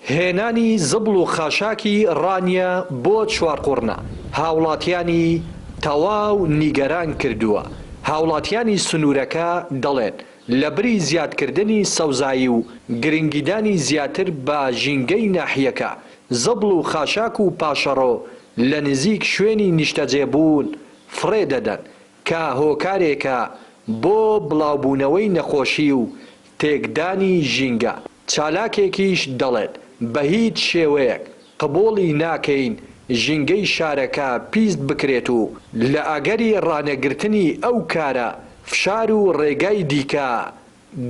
هێنانی زبڵ و خاشاکی ڕانیە بۆ چوارقوڕنا هاوڵاتیانی تەواو نیگەران کردووە. هاوڵاتیانی سنوورەکە دەڵێن لە بری زیادکردنی سەوزایی و گرنگیدانی زیاتر بە ژینگەی ناحیەکە زبڵ و خاشاک و پاشەڕۆ لە نزیک شوێنی نیشتەجێبوون فڕێ دەدەن کە هۆکارێکە بۆ بڵاوبوونەوەی نەخۆشی و تێکدانی ژینگە. چالاکێکیش دەڵێت بە هیچ شێوەیەک قبوڵی ناکەین ژینگەی شارەکە پیست بکرێت و لە ئەگەری ڕانەگرتنی ئەو کارە فشار و ڕێگای دیکە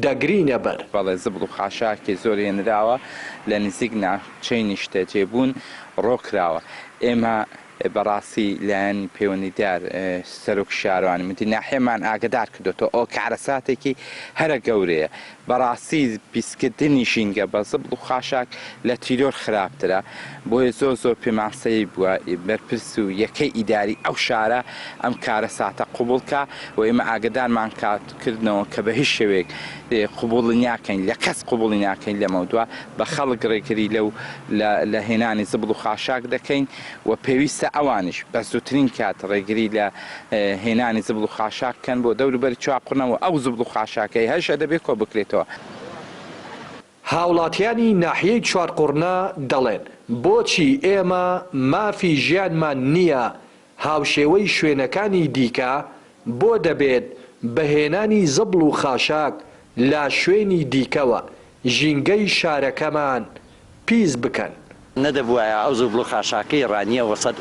دەگرینە بەر. بەڵێ زبڵ و خاشاکی زۆر هێنراوە لە نزیک ناوچەی نیشتەجێبوون ڕۆکراوە. ئێمە بەڕاستی لایەن پەیوەندیدار سەرۆک شارەوانی مدی ناحیەمان ئاگدار کردوێتەوە ئەو کارەساتێکی هەرە گەورەیە. بەڕاستی پیسکردنی ژینگە بە زبڵ و خاشاک لە تیرۆر خراپترە، بۆیە زۆر پێماسەی بووە بەرپرس و یەکەی ئیداری ئەو شارە ئەم کارەساتە قوبوڵکە و ئێمە ئاگدارمان کردنەوە کە بە هیچ شێوەیەک قوبوڵی ناکەین لە کەس قوبوڵی ناکەین لەمەوە بە خەڵک ڕێگری لەو لە هێنانی زبڵ و خاشاک دەکەین و پێویستە ئەوانش بە زووترین کات ڕێگری لە هێنانی زبڵ و خاشاک کەن بۆ دەوروبەری چاقڕنەوە ئەو زبڵ و خاشاکەی هەرشە دەبێت کۆ بکرێتەوە. هاوڵاتیانی ناحیەی چوارقوڕنا دەڵێن بۆچی ئێمە مافی ژیانمان نییە هاوشێوەی شوێنەکانی دیکە بۆ دەبێت بەهێنانی زبڵ و خاشاک لە شوێنی دیکەوە ژینگەی شارەکەمان پیس بکەن. نەدەبووایە ئەو زبڵ و خاشاکەی ڕانیە وەسەد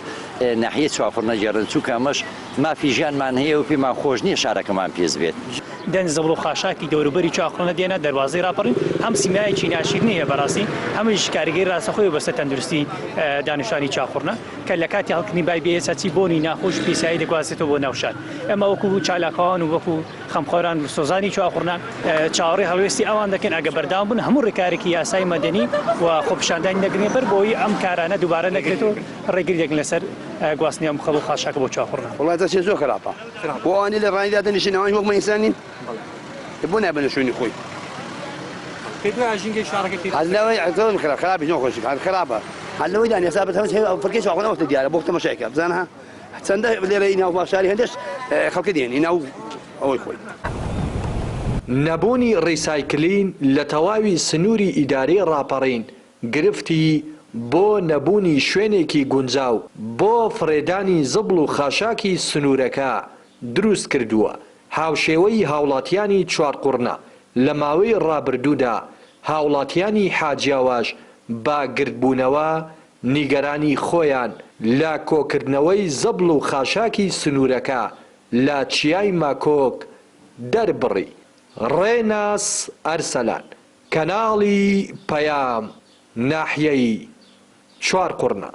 ناحیە چوارقوڕنا جێڕن چووکە ئەمەش مافی ژیانمان هەیە و پێمان خۆش نییە شارەکەمان پێز بێت. دەن زبڵ و خاشاکی دەوروبەری چاقڕنە دێنە دەواازەی راپەڕین هەم سیمایەکی ناشیرنی هەیە بەڕاستی هەمیش کاریگەری ڕاستەخۆی بەسەر تەندروستی دانیشتوانی چاقڕنە کە لە کاتی هەڵکردنی بای بێسەچی بۆنی ناخۆش پیسایی دەگوازێتەوە بۆ ناوشار. ئەمە وەکو چالاکەوان و وەکو خەمخۆران و سۆزانی چاقڕنە چاوەڕێی هەڵوێستی ئەوان دەکەن ئەگە بەردەوام بن هەموو ڕێکارێکی یاسای مەدەنی و خۆپیشاندانی نەگرێت بەر بۆی ئەم کارانە دووبارە نەگرێتەوە ڕێگری دەکەن لەسەر گواستنی ئەم خەڵ و خاشاکە بۆ چاقڕنە. وڵات چێ زۆر خراپە بۆ ئەوانی لە ڕانیدا دەنیشتنەوەی وەک ئینسان نین بۆ نابنە شوێنی خۆی هەلەوەی خراپی نۆخۆشی خراپە هەلەوەی دانیێسا بەتەمەش فەرقی چاقڕنە وەختە دیارە بۆ تەماشایکە بزانە چەندە لێرە ئیناو باشاری هەندێش خەڵکە دێن ئیناو ئەوەی خۆی. نەبوونی ڕیسایکلین لە تەواوی سنووری ئیدارەی ڕاپەڕین گرفتی بۆ نەبوونی شوێنێکی گونجاو بۆ فڕێدانی زبڵ و خاشاکی سنوورەکە دروست کردووە. هاوشێوەی هاوڵاتیانی چوارقوڕنا لە ماوەی ڕابردوودا هاوڵاتیانی حاجیاواش با گردبوونەوە نیگەرانی خۆیان لە کۆکردنەوەی زبڵ و خاشاکی سنوورەکە لە چیای ماکۆک دەربڕی. ڕێناس ئەرسەلان، کەناڵی پەیام، ناحیەی چوارقوڕنا.